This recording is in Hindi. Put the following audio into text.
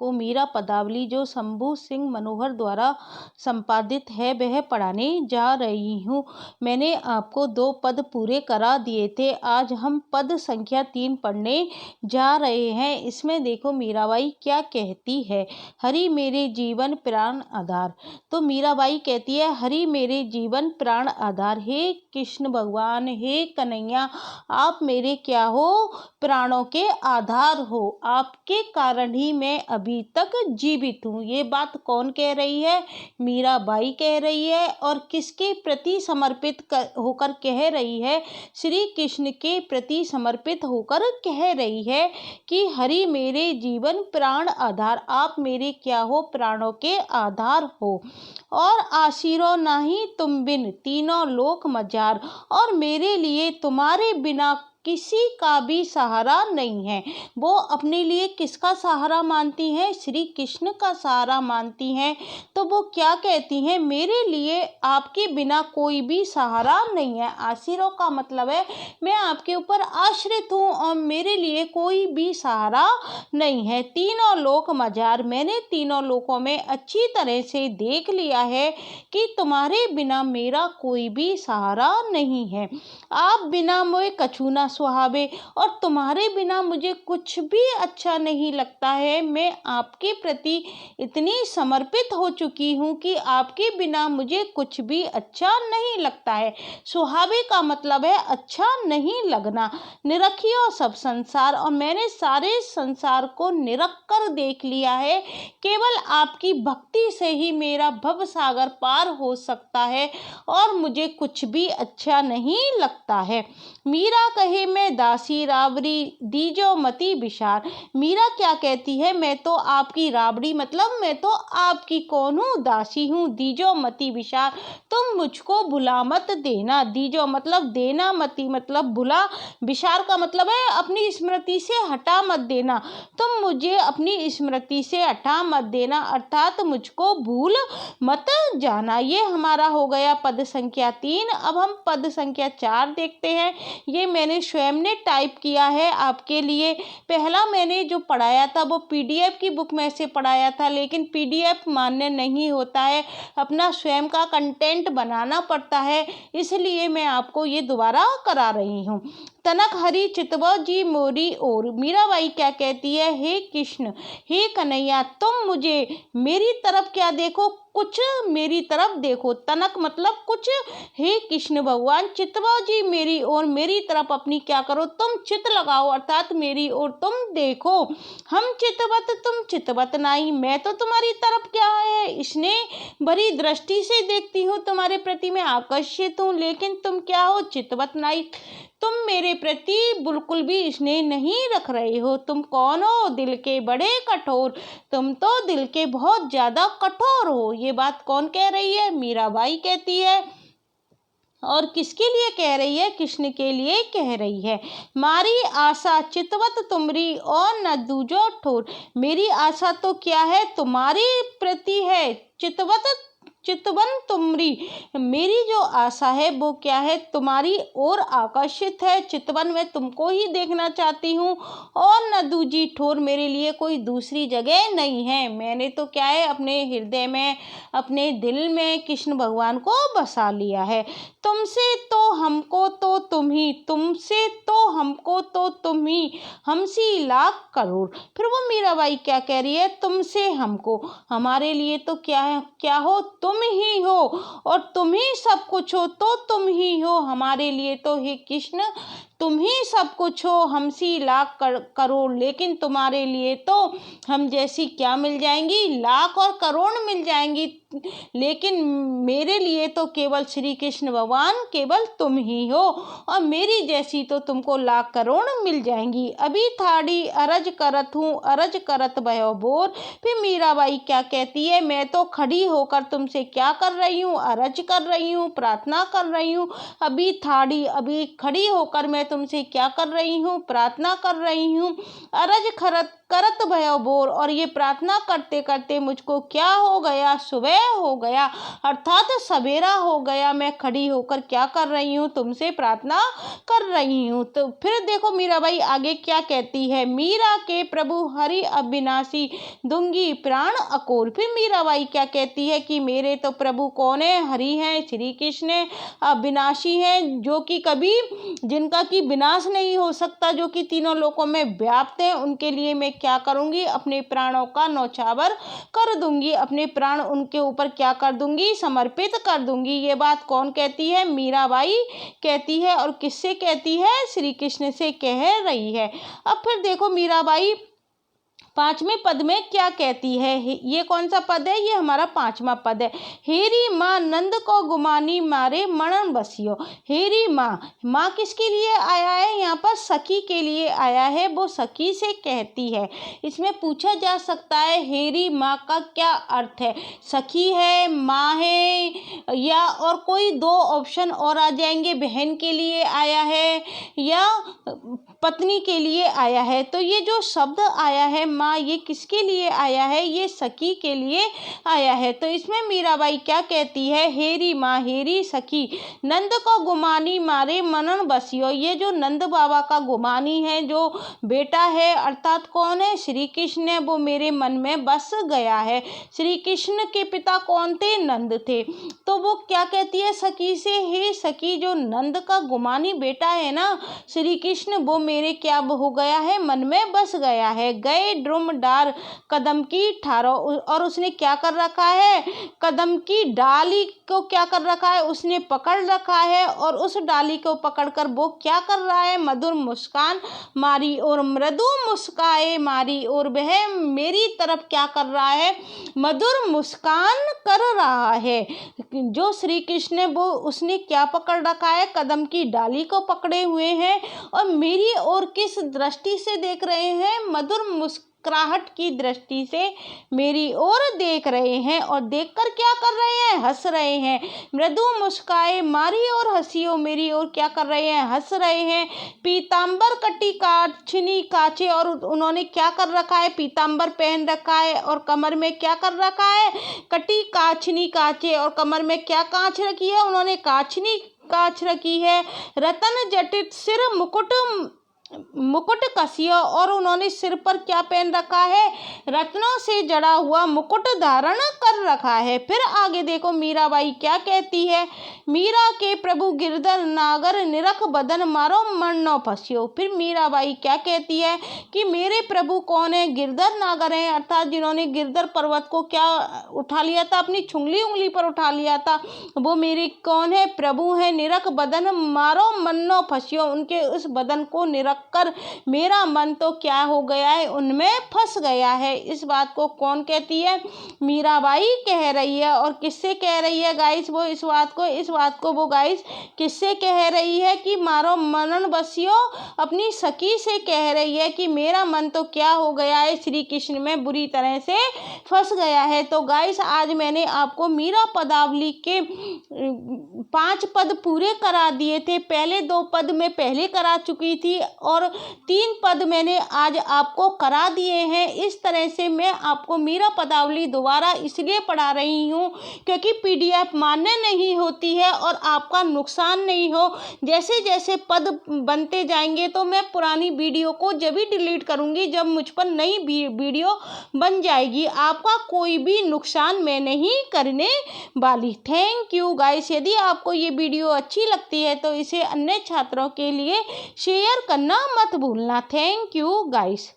को मीरा पदावली जो शंभू सिंह मनोहर द्वारा संपादित है वह पढ़ाने जा रही हूँ। मैंने आपको 2 पद पूरे करा दिए थे, आज हम पद संख्या 3 पढ़ने जा रहे हैं। इसमें देखो मीराबाई क्या कहती है। हरि मेरे जीवन प्राण आधार। तो मीराबाई कहती है, हरि मेरे जीवन प्राण आधार, हे कृष्ण भगवान, हे कन्हैया, आप मेरे क्या हो, प्राणों के आधार हो, आपके कारण ही मैं अभी तक जीवित हूँ। ये बात कौन कह रही है? मीराबाई कह रही है। और किसके प्रति समर्पित होकर कह रही है? श्री कृष्ण के प्रति समर्पित होकर कह रही है कि हरि मेरे जीवन प्राण आधार, आप मेरे क्या हो, प्राणों के आधार हो। और आशीरो नाही तुम बिन तीनों लोक मजार, और मेरे लिए तुम्हारे बिना किसी का भी सहारा नहीं है। वो अपने लिए किसका सहारा मानती हैं? श्री कृष्ण का सहारा मानती हैं। तो वो क्या कहती हैं? मेरे लिए आपके बिना कोई भी सहारा नहीं है। आशीरो का मतलब है मैं आपके ऊपर आश्रित हूँ और मेरे लिए कोई भी सहारा नहीं है। तीनों लोक मजार, मैंने तीनों लोकों में अच्छी तरह से देख लिया है कि तुम्हारे बिना मेरा कोई भी सहारा नहीं है। आप बिना मोए कछु ना सुहावे, और तुम्हारे बिना मुझे कुछ भी अच्छा नहीं लगता है। मैं आपके प्रति इतनी समर्पित हो चुकी हूँ कि आपके बिना मुझे कुछ भी अच्छा नहीं लगता है। सुहावे का मतलब है अच्छा नहीं लगना। निरखियो सब संसार, और मैंने सारे संसार को निरख कर देख लिया है। केवल आपकी भक्ति से ही मेरा भव सागर पार हो सकता है और मुझे कुछ भी अच्छा नहीं लगता है। मीरा कहे मैं दासी राबड़ी, दीजो मति विशार। मीरा क्या कहती है? मैं तो आपकी राबड़ी, मतलब मैं तो आपकी कौन हूँ? दासी हूँ। दीजो मति विशार, तुम मुझको भुला मत देना। दीजो मतलब देना, मति मतलब भुला, विशार का मतलब है अपनी स्मृति से हटा मत देना। तुम मुझे अपनी स्मृति से हटा मत देना, अर्थात मुझको भूल मत जाना। ये हमारा हो गया पद संख्या 3। अब हम पद संख्या 4 देखते हैं। ये मैंने स्वयं ने टाइप किया है आपके लिए। पहला मैंने जो पढ़ाया था वो पीडीएफ की बुक में से पढ़ाया था, लेकिन पीडीएफ मान्य नहीं होता है, अपना स्वयं का कंटेंट बनाना पड़ता है, इसलिए मैं आपको ये दोबारा करा रही हूँ। तनक हरि चितवा जी मोरी ओर। मीराबाई क्या कहती है? हे कृष्ण, हे कन्हैया, तुम मुझे मेरी तरफ क्या देखो, कुछ मेरी तरफ देखो। तनक मतलब कुछ, हे कृष्ण भगवान, चितवा जी मेरी ओर, मेरी तरफ अपनी क्या करो, तुम चित लगाओ, अर्थात मेरी ओर तुम देखो। हम चितवत तुम चितवत नहीं, मैं तो तुम्हारी तरफ क्या है, स्नेह भरी दृष्टि से देखती हूँ, तुम्हारे प्रति मैं आकर्षित हूँ, लेकिन तुम क्या हो, चितवत नहीं, तुम मेरे प्रति बिल्कुल भी स्नेह नहीं रख रहे हो। तुम कौन हो? दिल के बड़े कठोर, तुम तो दिल के बहुत ज्यादा कठोर हो। ये बात कौन कह रही है? मीराबाई कहती है। और किसके लिए कह रही है? कृष्ण के लिए कह रही है। मारी आशा चितवत तुमरी और न दूजो ठोर। मेरी आशा तो क्या है, तुम्हारी प्रति है। चितवन तुमरी, मेरी जो आशा है वो क्या है, तुम्हारी ओर आकर्षित है। चितवन में तुमको ही देखना चाहती हूँ, और न दूजी ठोर, मेरे लिए कोई दूसरी जगह नहीं है। मैंने तो क्या है, अपने हृदय में, अपने दिल में कृष्ण भगवान को बसा लिया है। तुमसे तो हमको तो तुम ही, तुमसे तो हमको तो तुम ही, हमसी लाख करोड़। फिर वो मीराबाई क्या कह रही है? तुमसे हमको, हमारे लिए तो क्या है, क्या हो, तुम ही हो, और तुम ही सब कुछ हो, तो तुम ही हो हमारे लिए तो, हे कृष्ण तुम ही सब कुछ हो, हमसी लाख करोड़, लेकिन तुम्हारे लिए तो हम जैसी क्या मिल जाएंगी, लाख और करोड़ मिल जाएंगी, लेकिन मेरे लिए तो केवल श्री कृष्ण भगवान, केवल तुम ही हो, और मेरी जैसी तो तुमको लाख करोड़ मिल जाएंगी। अभी थाड़ी अरज करत हूँ, अरज करत भयो बोर। फिर मीराबाई क्या कहती है? मैं तो खड़ी होकर तुमसे क्या कर रही हूँ, अरज कर रही हूँ, प्रार्थना कर रही हूँ। अभी थाड़ी, अभी खड़ी होकर मैं तुमसे क्या कर रही हूँ, प्रार्थना कर रही हूँ। अरज करत भयो भोर, और ये प्रार्थना करते करते मुझको क्या हो गया, सुबह हो गया, अर्थात सवेरा हो गया। मैं खड़ी होकर क्या कर रही हूँ, तुमसे प्रार्थना कर रही हूँ। तो फिर देखो मीराबाई आगे क्या कहती है, मीरा के प्रभु हरि अविनाशी, दूंगी प्राण अकोर। फिर मीराबाई क्या कहती है कि मेरे तो प्रभु कौन है, हरि हैं, श्री कृष्ण अविनाशी हैं, जो कि कभी जिनका कि विनाश नहीं हो सकता, जो कि तीनों लोकों में व्याप्त हैं। उनके लिए मैं क्या करूंगी, अपने प्राणों का न्यौछावर कर दूंगी, अपने प्राण उनके ऊपर क्या कर दूंगी, समर्पित कर दूंगी। ये बात कौन कहती है, मीराबाई कहती है। और किससे कहती है, श्री कृष्ण से कह रही है। अब फिर देखो मीराबाई 5वें पद में क्या कहती है, ये कौन सा पद है, ये हमारा 5वां पद है। हेरी माँ नंद को गुमानी मारे मरण बसियो। हेरी माँ, माँ किसके लिए आया है, यहाँ पर सखी के लिए आया है, वो सखी से कहती है। इसमें पूछा जा सकता है हेरी माँ का क्या अर्थ है, सखी है, माँ है, या और कोई 2 ऑप्शन और आ जाएंगे, बहन के लिए आया है या पत्नी के लिए आया है। तो ये जो शब्द आया है माँ, ये किसके लिए आया है, ये सखी के लिए आया है। तो इसमें मीराबाई क्या कहती है, हेरी माँ, हेरी सखी, नंद को गुमानी मारे मनन बसियो। ये जो नंद बाबा का गुमानी है, जो बेटा है, अर्थात कौन है, श्री कृष्ण है, वो मेरे मन में बस गया है। श्री कृष्ण के पिता कौन थे, नंद थे। तो वो क्या कहती है सखी से, हे सखी, जो नंद का गुमानी बेटा है ना श्री कृष्ण, वो मेरे क्या हो गया है, मन में बस गया है। गए ड्रुम डार कदम की ठारो, और उसने क्या कर रखा है, कदम की डाली को क्या कर रखा है, उसने पकड़ रखा है। और उस डाली को पकड़कर वो क्या कर रहा है, मधुर मुस्कान मारी और मृदु मुस्काए मारी, और वह मेरी तरफ क्या कर रहा है, मधुर मुस्कान कर रहा है। जो श्री कृष्ण है वो उसने क्या पकड़ रखा है, कदम की डाली को पकड़े हुए हैं, और मेरी ओर किस दृष्टि से देख रहे हैं, मधुर मुस्कुराहट की दृष्टि से मेरी ओर देख रहे हैं। और देखकर क्या कर रहे हैं, हंस रहे हैं। मृदु मुस्काए मारी और हंसियो, मेरी ओर क्या कर रहे हैं, हंस रहे हैं। पीताम्बर कटी काछनी काचे, और उन्होंने क्या कर रखा है, पीताम्बर पहन रखा है, और कमर में क्या कर रखा है, कटी काछनी काचे, और कमर में क्या कांच रखी है, उन्होंने काछनी कांच रखी है। रतन जटित सिर मुकुट कसियो, और उन्होंने सिर पर क्या पहन रखा है, रत्नों से जड़ा हुआ मुकुट धारण कर रखा है। फिर आगे देखो मीराबाई क्या कहती है, मीरा के प्रभु गिरधर नागर निरख बदन मारो मन न फसियो। फिर मीराबाई क्या कहती है कि मेरे प्रभु कौन है, गिरधर नागर हैं, अर्थात जिन्होंने गिरधर पर्वत को क्या उठा लिया था, अपनी छुंगली उंगली पर उठा लिया था, वो मेरे कौन है, प्रभु है। निरख बदन मारो मन न फसियो, उनके उस बदन को निरख कर मेरा मन तो क्या हो गया है, उनमें फंस गया है। इस बात को कौन कहती है, मीराबाई कह रही है। और किससे कह रही है गाइस, वो इस बात को वो गाइस किससे कह रही है कि मारो मनन बसियो, अपनी सखी से कह रही है कि मेरा मन तो क्या हो गया है, श्री कृष्ण में बुरी तरह से फंस गया है। तो गाइस आज मैंने आपको मीरा पदावली के 5 पद पूरे करा दिए थे। पहले 2 पद मैं पहले करा चुकी थी, और 3 पद मैंने आज आपको करा दिए हैं। इस तरह से मैं आपको मीरा पदावली दोबारा इसलिए पढ़ा रही हूँ क्योंकि PDF मान्य नहीं होती है और आपका नुकसान नहीं हो। जैसे जैसे पद बनते जाएंगे तो मैं पुरानी वीडियो को जब भी डिलीट करूँगी जब मुझ पर नई वीडियो बन जाएगी। आपका कोई भी नुकसान मैं नहीं करने वाली। Thank you guys. यदि आपको ये वीडियो अच्छी लगती है तो इसे अन्य छात्रों के लिए शेयर करना मत भूलना। Thank you guys.